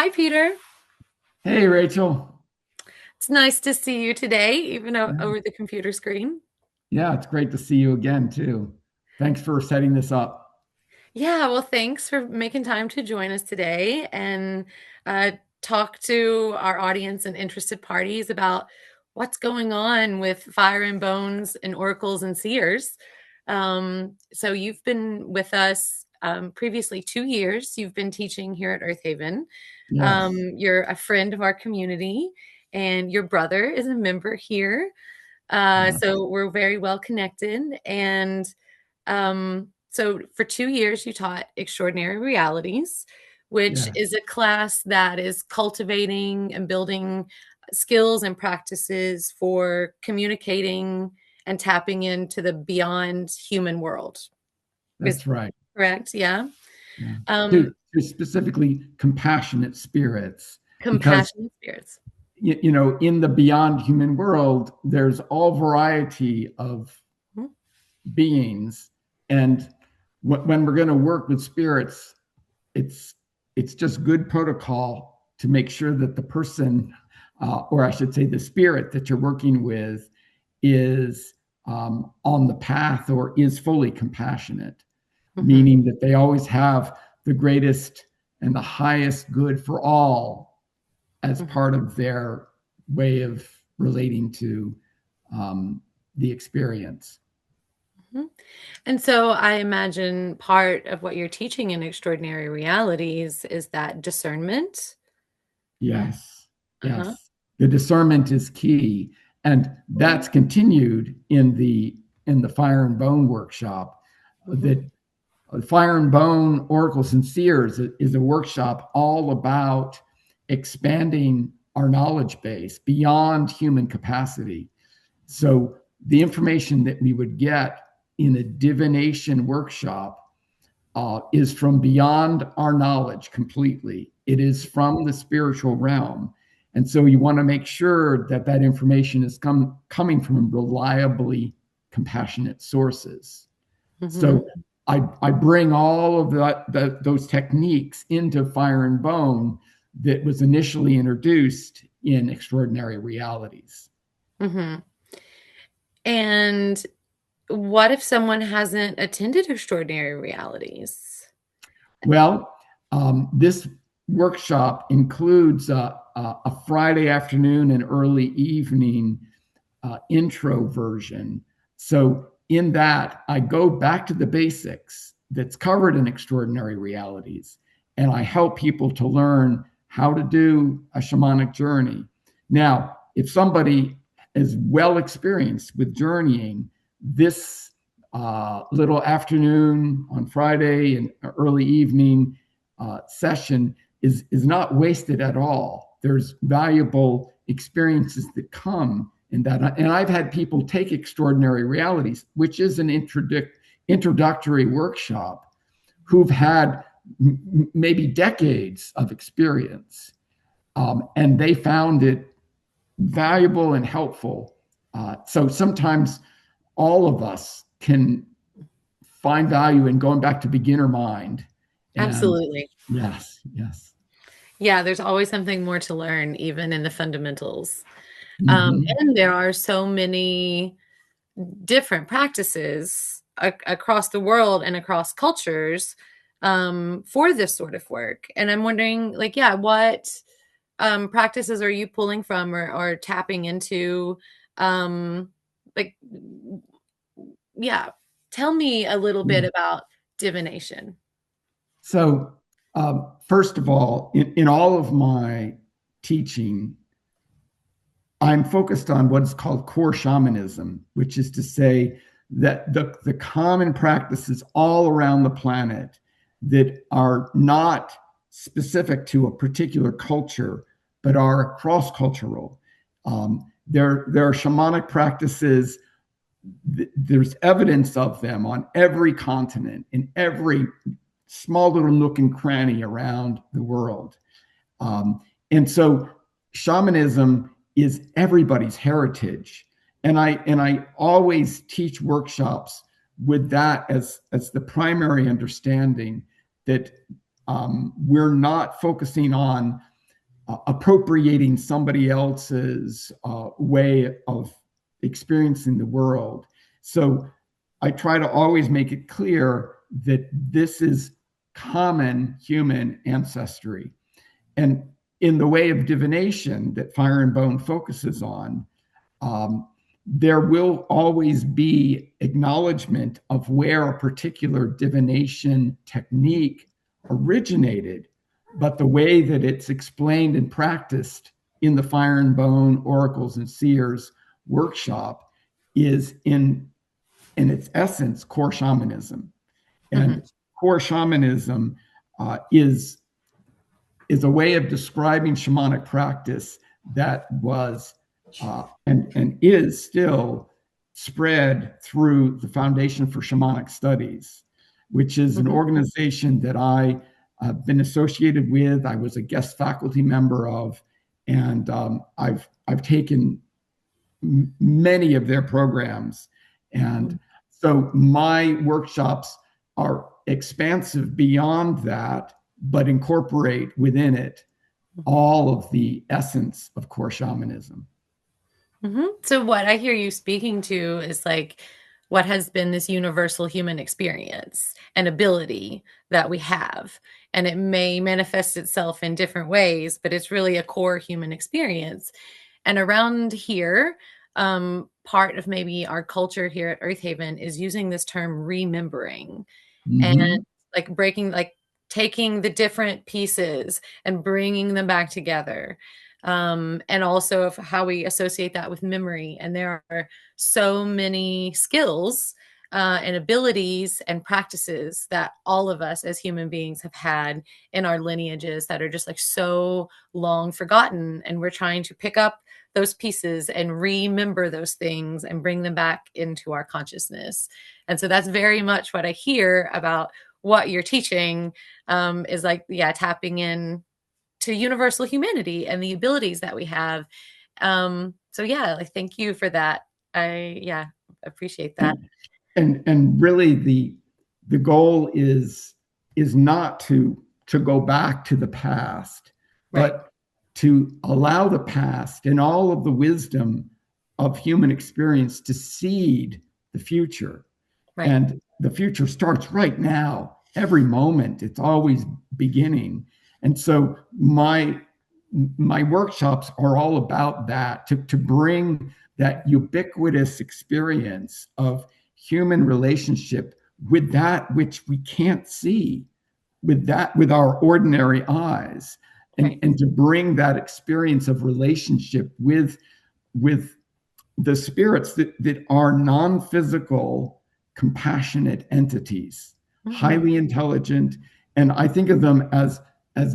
Hi, Peter. Hey, Rachel. It's nice to see you today, even Yeah, over the computer screen. yeah, it's great to see you again, too. Thanks for setting this up. Yeah, well, thanks for making time to join us today and uh, talk to our audience and interested parties about what's going on with Fire and Bones and Oracles and Seers. So you've been with us previously 2 years. You've been teaching here at Earthaven. Yes, You're a friend of our community, and your brother is a member here. yes, So we're very well connected. And so for 2 years, you taught Extraordinary Realities, which yes, is a class that is cultivating and building skills and practices for communicating and tapping into the beyond human world. Is that's right. correct? Yeah. Yeah. Um, To specifically compassionate spirits, because Compassionate spirits. in the beyond human world, there's all variety of Mhm. beings, and when we're going to work with spirits, it's it's just good protocol to make sure that the person, or I should say, the spirit that you're working with, is on the path or is fully compassionate, Mhm. meaning that they always have the greatest and the highest good for all as Mhm. part of their way of relating to um, the experience. Mhm. And so I imagine part of what you're teaching in Extraordinary Realities is that discernment. Yes, Uh-huh. yes. The discernment is key, and that's continued in the Fire and Bone workshop. Mhm. That Fire and Bone Oracles and Seers is a workshop all about expanding our knowledge base beyond human capacity. So the information that we would get in a divination workshop is from beyond our knowledge completely. It is from the spiritual realm. And so you want to make sure that that information is coming from reliably compassionate sources. Mhm. So I bring all of those techniques into Fire and Bone that was initially introduced in Extraordinary Realities. Mhm. And what if someone hasn't attended Extraordinary Realities? Well, this workshop includes a Friday afternoon and early evening intro version. So, in that, I go back to the basics that's covered in Extraordinary Realities, and I help people to learn how to do a shamanic journey. Now, if somebody is well experienced with journeying, this little afternoon on Friday and early evening session is not wasted at all. There's valuable experiences that come in that. And I've had people take Extraordinary Realities, which is an introductory workshop, who've had maybe decades of experience, and they found it valuable and helpful. So sometimes all of us can find value in going back to beginner mind. And Absolutely. yes, yes. Yeah, there's always something more to learn, even in the fundamentals. Mm-hmm. And there are so many different practices across the world and across cultures for this sort of work. And I'm wondering, like, yeah, what practices are you pulling from or tapping into? Um, like, yeah, tell me a little bit Yeah. about divination. So, first of all, in all of my teaching, I'm focused on what's called core shamanism, which is to say that the common practices all around the planet that are not specific to a particular culture, but are cross cultural. There are shamanic practices, there's evidence of them on every continent, in every small little nook and cranny around the world. And so shamanism is everybody's heritage. And I always teach workshops with that as the primary understanding that we're not focusing on appropriating somebody else's way of experiencing the world. So I try to always make it clear that this is common human ancestry. And in the way of divination that Fire and Bone focuses on, there will always be acknowledgement of where a particular divination technique originated, but the way that it's explained and practiced in the Fire and Bone Oracles and Seers workshop is in its essence core shamanism. And Mm-hmm. core shamanism is a way of describing shamanic practice that was and is still spread through the Foundation for Shamanic Studies, which is an Mm-hmm. organization that I have been associated with. I was a guest faculty member of, and I've taken many of their programs. And so my workshops are expansive beyond that, but incorporate within it all of the essence of core shamanism. Mm-hmm. So what I hear you speaking to is like what has been this universal human experience and ability that we have. And it may manifest itself in different ways, but it's really a core human experience. And around here, part of maybe our culture here at Earthaven is using this term remembering and Mm-hmm. like breaking, like taking the different pieces and bringing them back together. And also of how we associate that with memory. And there are so many skills and abilities and practices that all of us as human beings have had in our lineages that are just like so long forgotten. And we're trying to pick up those pieces and remember those things and bring them back into our consciousness. And so that's very much what I hear about what you're teaching, is like, yeah, tapping in to universal humanity and the abilities that we have. So yeah, like thank you for that. I appreciate that. And really the goal is not to go back to the past, Right. but to allow the past and all of the wisdom of human experience to seed the future. Right. And the future starts right now, every moment. It's always beginning. And so my workshops are all about that, to bring that ubiquitous experience of human relationship with that which we can't see, with our ordinary eyes, Right. and to bring that experience of relationship with the spirits that are non-physical, compassionate entities, Mm-hmm. highly intelligent, and I think of them as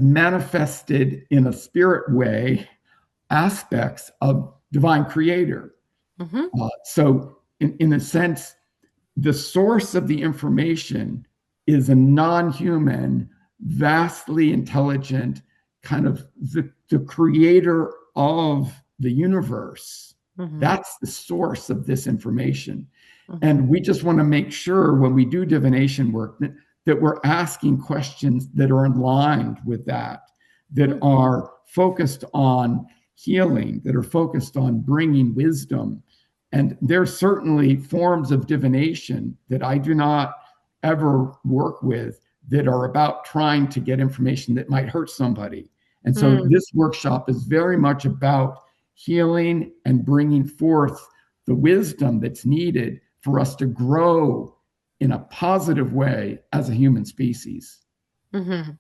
manifested in a spirit way aspects of divine creator. Mm-hmm. So in a sense, the source of the information is a non-human, vastly intelligent kind of the creator of the universe. Mm-hmm. That's the source of this information. Mm-hmm. And we just want to make sure when we do divination work that we're asking questions that are in line with that are focused on healing, that are focused on bringing wisdom. And there's certainly forms of divination that I do not ever work with that are about trying to get information that might hurt somebody. And so Mm-hmm. this workshop is very much about healing and bringing forth the wisdom that's needed for us to grow in a positive way as a human species. Mm-hmm.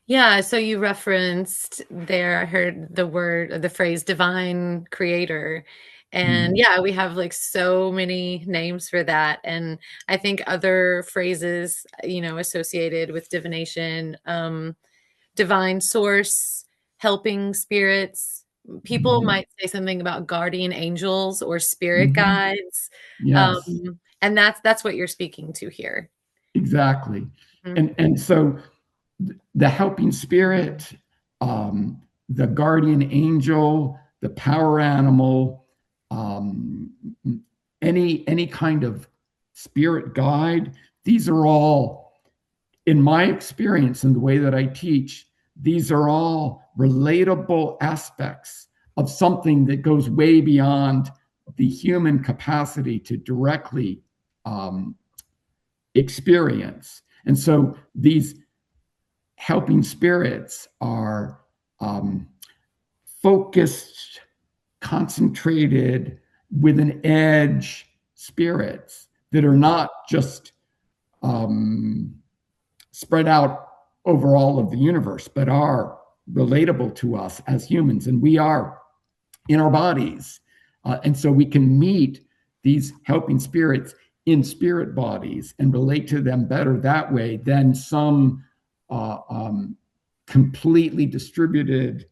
Yeah, so you referenced there, I heard the phrase divine creator. And Mm-hmm. yeah, we have like so many names for that. And I think other phrases, associated with divination, divine source, helping spirits. People Mm-hmm. might say something about guardian angels or spirit Mm-hmm. guides. Yes, And that's what you're speaking to here. exactly. Mhm. And so the helping spirit, the guardian angel, the power animal, um, any kind of spirit guide. These are all, in my experience and the way that I teach, these are all relatable aspects of something that goes way beyond the human capacity to directly experience. And so these helping spirits are focused, concentrated, with an edge spirits that are not just spread out over all of the universe, but are relatable to us as humans. And we are in our bodies. And so we can meet these helping spirits in spirit bodies and relate to them better that way than some completely distributed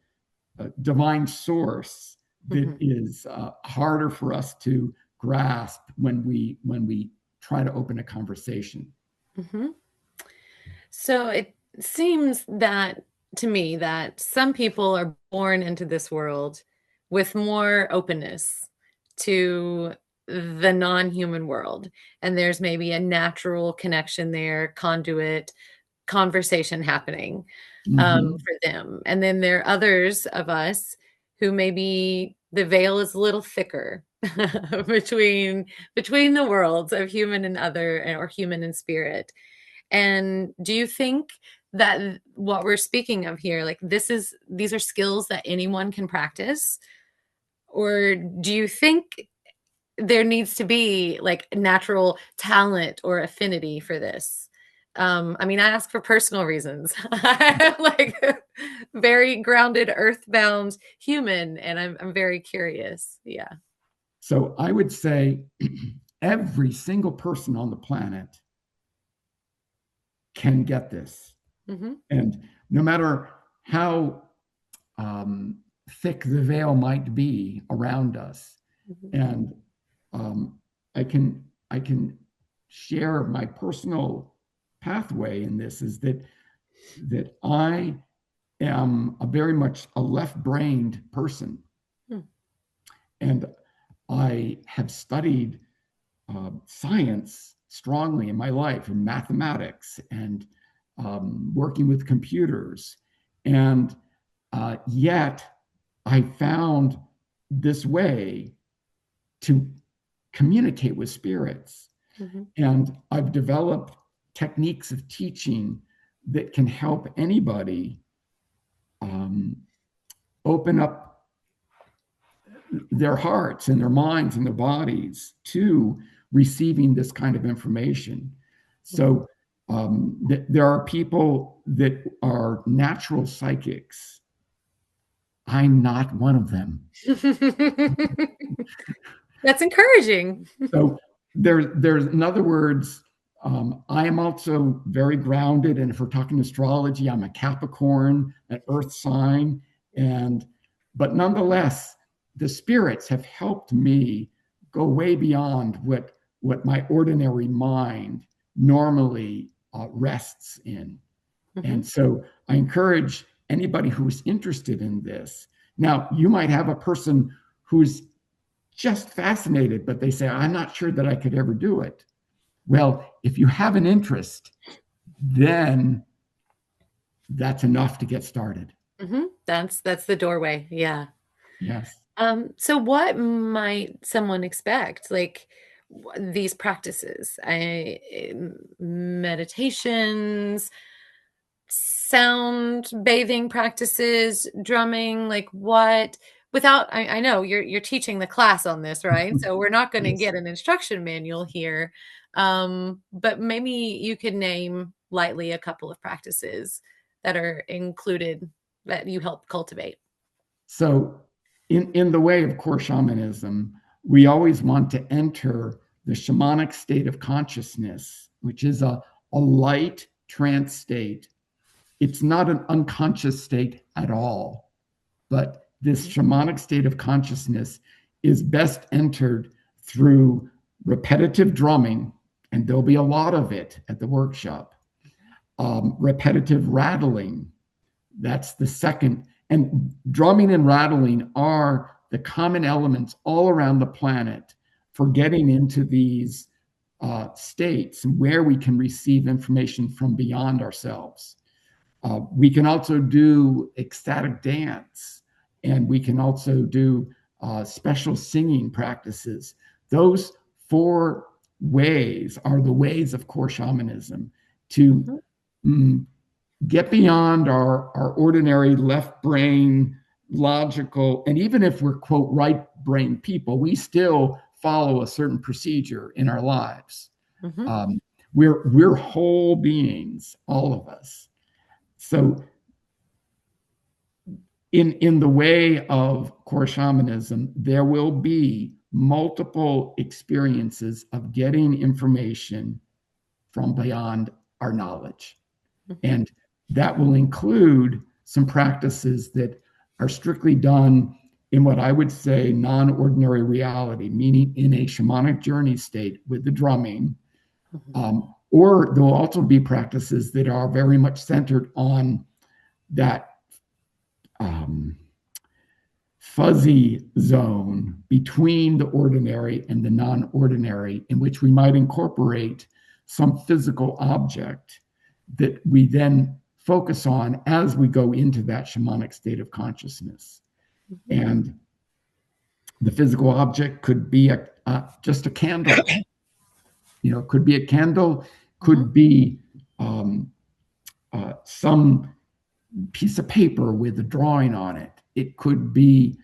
divine source that is harder for us to grasp when we try to open a conversation. Mm-hmm. So it seems that to me that some people are born into this world with more openness to the non-human world, and there's maybe a natural connection there, conduit, conversation happening for them. And then there are others of us who maybe the veil is a little thicker between the worlds of human and other, or human and spirit. And do you think that what we're speaking of here, like these are skills that anyone can practice? Or do you think there needs to be like natural talent or affinity for this? I mean, I ask for personal reasons. I'm like very grounded, earthbound human, and I'm very curious. Yeah. So I would say every single person on the planet can get this. Mm-hmm. And no matter how thick the veil might be around us, Mm-hmm. and I can share my personal pathway in this is that I am very much a left-brained person, and I have studied science strongly in my life, and mathematics, and working with computers, and yet I found this way to communicate with spirits. Mm-hmm. And I've developed techniques of teaching that can help anybody open up their hearts and their minds and their bodies to receiving this kind of information. So there are people that are natural psychics. I'm not one of them. That's encouraging. So there's in other words, I am also very grounded. And if we're talking astrology, I'm a Capricorn, an earth sign. But nonetheless, the spirits have helped me go way beyond what my ordinary mind normally rests in. Mm-hmm. And so I encourage anybody who's interested in this. Now, you might have a person who's just fascinated, but they say, I'm not sure that I could ever do it. Well, if you have an interest, then that's enough to get started. Mm-hmm. That's the doorway. Yeah. Yes. So what might someone expect? Like these practices, meditations, sound bathing practices, drumming, like what? Without, I know you're teaching the class on this, right? So we're not going to get an instruction manual here, but maybe you could name lightly a couple of practices that are included that you help cultivate. So in the way of core shamanism, we always want to enter the shamanic state of consciousness, which is a light trance state. It's not an unconscious state at all, but this shamanic state of consciousness is best entered through repetitive drumming, and there'll be a lot of it at the workshop. Repetitive rattling, that's the second. And drumming and rattling are the common elements all around the planet for getting into these states where we can receive information from beyond ourselves. We can also do ecstatic dance, and we can also do special singing practices. Those four ways are the ways of core shamanism to Mm-hmm. mm, get beyond our ordinary left brain logical, and even if we're quote right brain people, we still follow a certain procedure in our lives. Mm-hmm. um, we're whole beings, all of us. So in the way of core shamanism, there will be multiple experiences of getting information from beyond our knowledge. Mm-hmm. And that will include some practices that are strictly done in what I would say non-ordinary reality, meaning in a shamanic journey state with the drumming. Or there will also be practices that are very much centered on that um, fuzzy zone between the ordinary and the non-ordinary, in which we might incorporate some physical object that we then focus on as we go into that shamanic state of consciousness. Mm-hmm. And the physical object could be just a candle. It could be a candle, Mm-hmm. could be some piece of paper with a drawing on it. It could be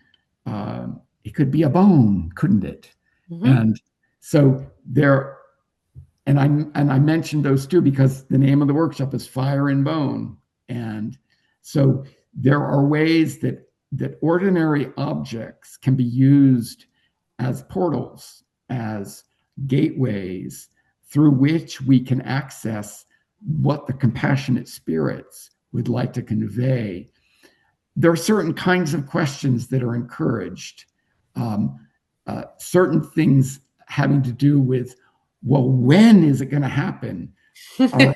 a bone, couldn't it? Mm-hmm. And so there, and I mentioned those two because the name of the workshop is Fire and Bone. And so there are ways that ordinary objects can be used as portals, as gateways through which we can access what the compassionate spirits would like to convey. There are certain kinds of questions that are encouraged, certain things having to do with, well, when is it going to happen, are,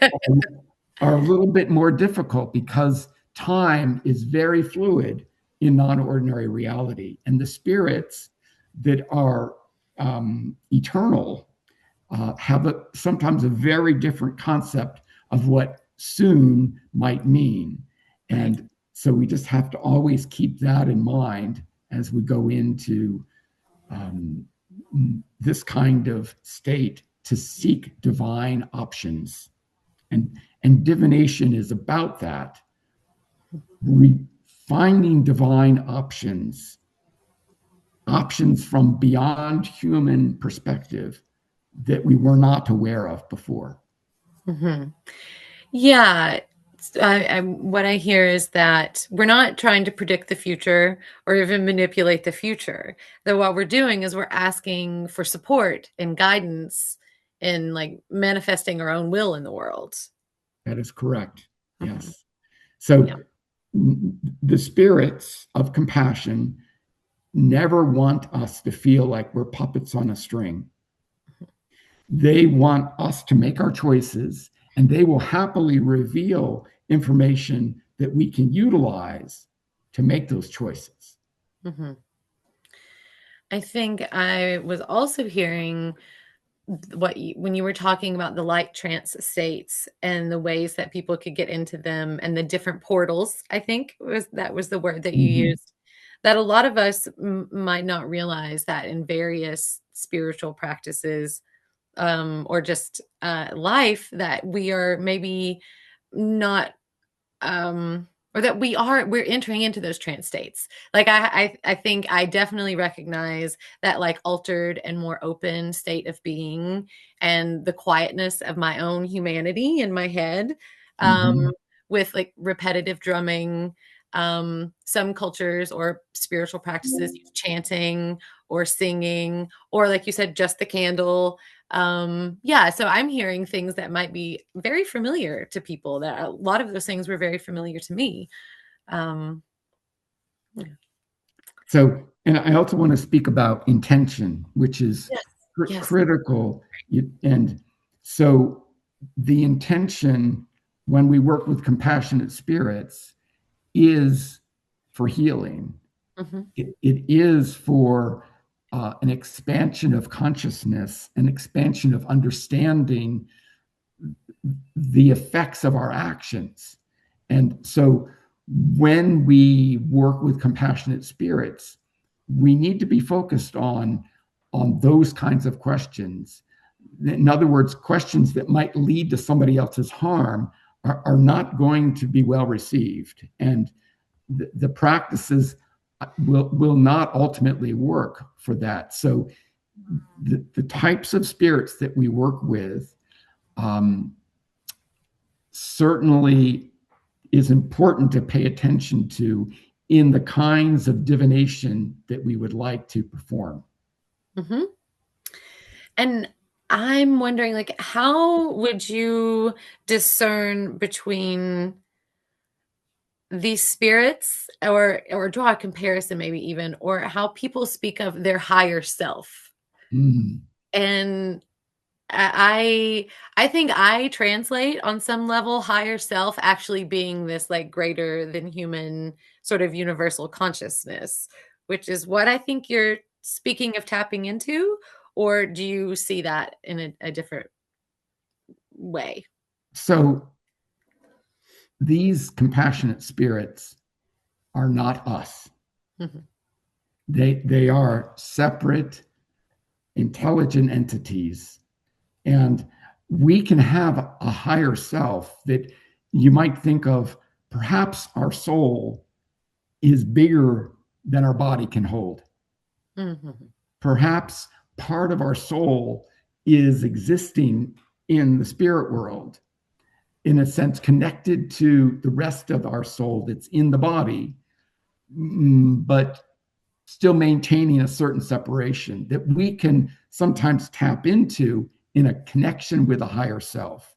are a little bit more difficult because time is very fluid in non-ordinary reality. And the spirits that are eternal have sometimes a very different concept of what soon might mean. Right. And so we just have to always keep that in mind as we go into um, this kind of state to seek divine options. And divination is about that. Finding divine options from beyond human perspective that we were not aware of before. Mm-hmm. Yeah. What I hear is that we're not trying to predict the future or even manipulate the future. That what we're doing is we're asking for support and guidance in like manifesting our own will in the world. That is correct. Mm-hmm. Yes. So Yeah. the spirits of compassion never want us to feel like we're puppets on a string. They want us to make our choices, and they will happily reveal information that we can utilize to make those choices. Mm-hmm. I think I was also hearing when you were talking about the light trance states and the ways that people could get into them and the different portals. I think was the word that you Mhm. used, that a lot of us might not realize that in various spiritual practices, or just life, that we are maybe not, or that we're entering into those trance states. Like I think I definitely recognize that like altered and more open state of being and the quietness of my own humanity in my head, um, Mhm. with like repetitive drumming. Some cultures or spiritual practices use chanting or singing, or like you said, just the candle. Yeah, so I'm hearing things that might be very familiar to people, that a lot of those things were very familiar to me. um yeah. So, and I also want to speak about intention, which is Yes. Yes. critical. And so, the intention when we work with compassionate spirits is for healing. Hmm. It is for an expansion of consciousness, an expansion of understanding the effects of our actions. And so when we work with compassionate spirits, we need to be focused on those kinds of questions. In other words, questions that might lead to somebody else's harm are not going to be well received. And the practices will not ultimately work for that. So the types of spirits that we work with certainly is important to pay attention to in the kinds of divination that we would like to perform. Mm-hmm. And I'm wondering, like, how would you discern between these spirits, or draw a comparison, maybe even, or how people speak of their higher self? Mm. And I think I translate on some level higher self actually being this like greater than human sort of universal consciousness, which is what I think you're speaking of tapping into, or do you see that in a different way? So these compassionate spirits are not us. Mhm. They are separate, intelligent entities. And we can have a higher self that you might think of. Perhaps our soul is bigger than our body can hold. Mhm. Perhaps part of our soul is existing in the spirit world, in a sense, connected to the rest of our soul that's in the body, but still maintaining a certain separation that we can sometimes tap into in a connection with a higher self.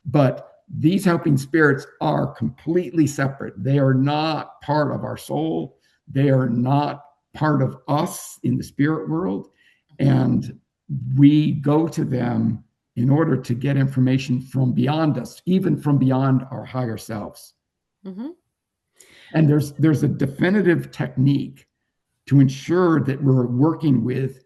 But these helping spirits are completely separate. They are not part of our soul. They are not part of us in the spirit world. And we go to them in order to get information from beyond us, even from beyond our higher selves. Mhm. And there's a definitive technique to ensure that we're working with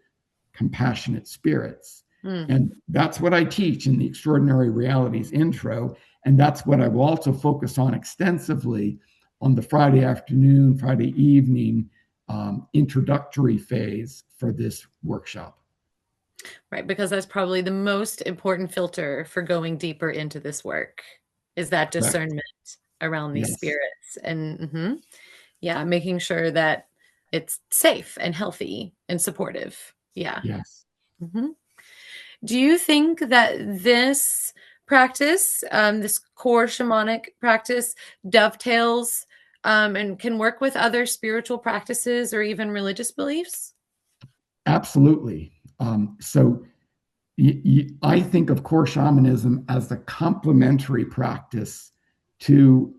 compassionate spirits. Mm. And that's what I teach in the Extraordinary Realities intro. And that's what I will also focus on extensively on the Friday afternoon, Friday evening introductory phase for this workshop. Right, because that's probably the most important filter for going deeper into this work is that Correct. discernment around these Yes. spirits. And yeah, making sure that it's safe and healthy and supportive. Yeah. Yes. hmm Do you think that this practice, this core shamanic practice, dovetails and can work with other spiritual practices or even religious beliefs? Absolutely. So I think of core shamanism as the complementary practice to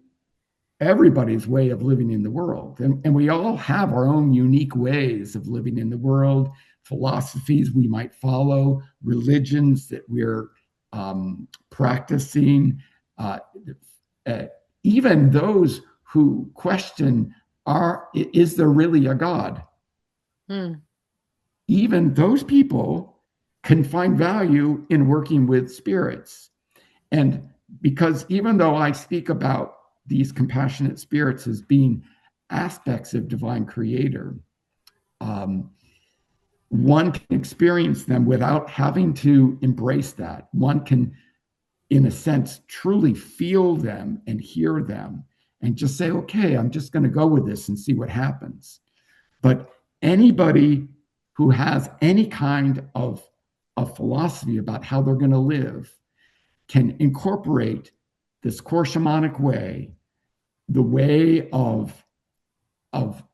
everybody's way of living in the world. And we all have our own unique ways of living in the world, philosophies we might follow, religions that we're practicing, uh, uh, even those who question, is there really a God? Hmm. Even those people can find value in working with spirits. And because even though I speak about these compassionate spirits as being aspects of divine creator, um, one can experience them without having to embrace that. One can, in a sense, truly feel them and hear them and just say, okay, I'm just going to go with this and see what happens. But anybody who has any kind of philosophy about how they're going to live can incorporate this core shamanic way, the way of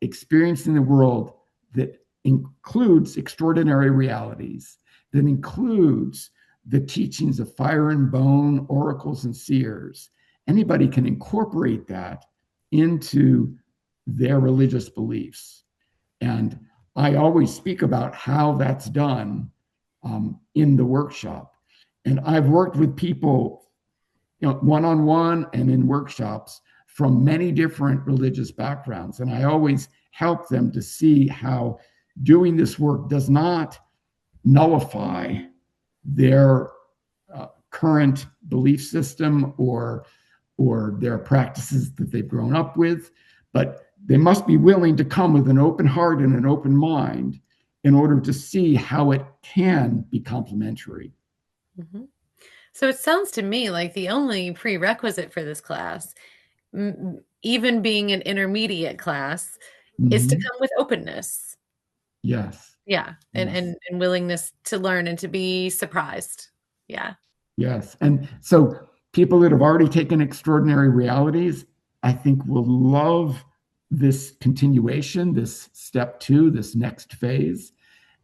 experiencing the world that includes extraordinary realities, that includes the teachings of fire and bone, oracles and seers. Anybody can incorporate that into their religious beliefs. And I always speak about how that's done in the workshop. And I've worked with people, one-on-one and in workshops from many different religious backgrounds. And I always help them to see how doing this work does not nullify their current belief system or or there are practices that they've grown up with, but they must be willing to come with an open heart and an open mind in order to see how it can be complementary. Hmm. So it sounds to me like the only prerequisite for this class, even being an intermediate class, is to Mm-hmm. come with openness. Yes, Yeah, and yes, and willingness to learn and to be surprised. Yeah. yes. And so people that have already taken extraordinary realities, I think will love this continuation, this step two, this next phase,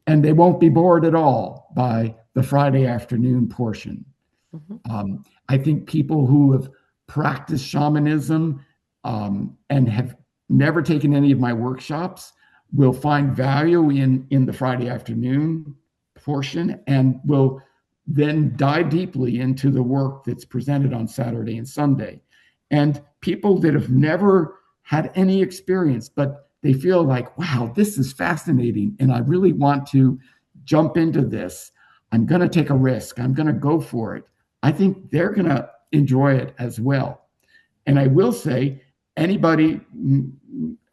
and they won't be bored at all by the Friday afternoon portion. Hmm. I think people who have practiced shamanism and have never taken any of my workshops will find value in the Friday afternoon portion and will then dive deeply into the work that's presented on Saturday and Sunday. And people that have never had any experience, but they feel like, wow, this is fascinating. And I really want to jump into this. I'm going to take a risk. I'm going to go for it. I think they're going to enjoy it as well. And I will say, anybody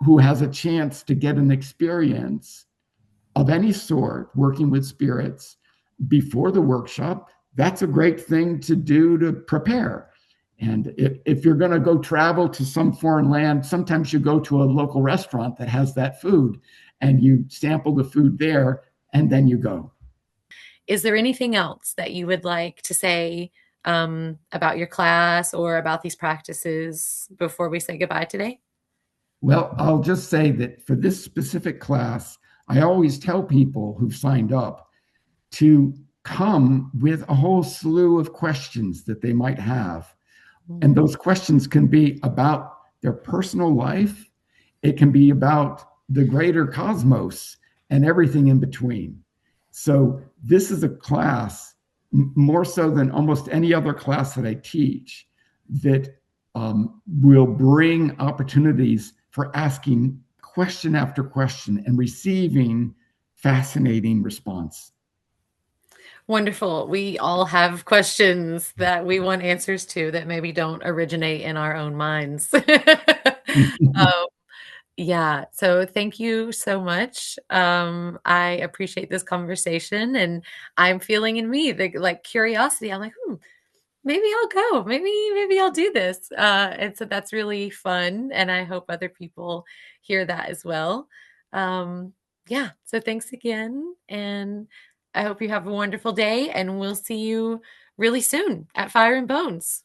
who has a chance to get an experience of any sort working with spirits before the workshop, that's a great thing to do to prepare. And if you're going to go travel to some foreign land, sometimes you go to a local restaurant that has that food and you sample the food there and then you go. Is there anything else that you would like to say about your class or about these practices before we say goodbye today? Well, I'll just say that for this specific class, I always tell people who've signed up to come with a whole slew of questions that they might have. And Mhm. those questions can be about their personal life, it can be about the greater cosmos and everything in between. So, this is a class, more so than almost any other class that I teach, that will bring opportunities for asking question after question and receiving fascinating response. Wonderful. We all have questions that we want answers to that maybe don't originate in our own minds. Um, yeah. So thank you so much. I appreciate this conversation, and I'm feeling in me the like curiosity. I'm like, maybe I'll go. Maybe I'll do this. And so that's really fun, and I hope other people hear that as well. Yeah. So thanks again, and I hope you have a wonderful day, and we'll see you really soon at Fire and Bones.